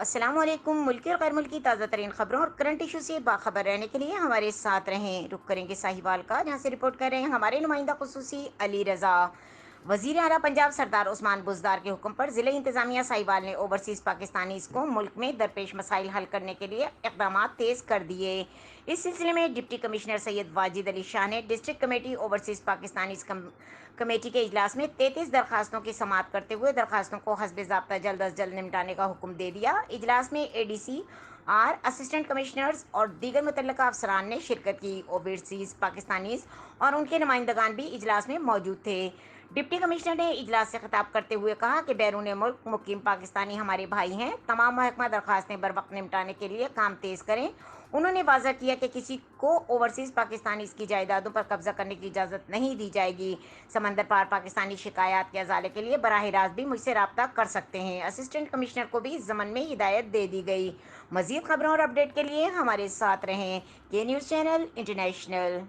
السلام علیکم۔ ملکی اور غیر ملکی تازہ ترین خبروں اور کرنٹ ایشو سے باخبر رہنے کے لیے ہمارے ساتھ رہیں۔ رخ کریں گے ساہیوال کا، جہاں سے رپورٹ کر رہے ہیں ہمارے نمائندہ خصوصی علی رضا۔ وزیر اعلیٰ پنجاب سردار عثمان بزدار کے حکم پر ضلع انتظامیہ ساہیوال نے اوورسیز پاکستانیز کو ملک میں درپیش مسائل حل کرنے کے لیے اقدامات تیز کر دیے۔ اس سلسلے میں ڈپٹی کمشنر سید واجد علی شاہ نے district committee overseas Pakistanis committee کے اجلاس میں 33 درخواستوں کی سماعت کرتے ہوئے درخواستوں کو حسب ضابطہ جلد از جلد نمٹانے کا حکم دے دیا۔ اجلاس میں A D C R, assistant commissioners اور دیگر متعلقہ افسران نے شرکت کی۔ اوورسیز پاکستانیز اور ان کے نمائندگان بھی اجلاس میں موجود تھے۔ ڈپٹی کمشنر نے اجلاس سے خطاب کرتے ہوئے کہا کہ بیرون ملک مقیم پاکستانی ہمارے بھائی ہیں، تمام محکمہ درخواستیں بروقت نمٹانے کے لیے کام تیز کریں۔ انہوں نے واضح کیا کہ کسی کو اوورسیز پاکستانیز کی جائیدادوں پر قبضہ کرنے کی اجازت نہیں دی جائے گی۔ سمندر پار پاکستانی شکایات کے ازالے کے لیے براہ راست بھی مجھ سے رابطہ کر سکتے ہیں۔ اسسٹنٹ کمشنر کو بھی اس ضمن میں ہدایت دے دی گئی۔ مزید خبروں اور اپڈیٹ کے لیے ہمارے ساتھ رہیں۔ کے نیوز چینل انٹرنیشنل۔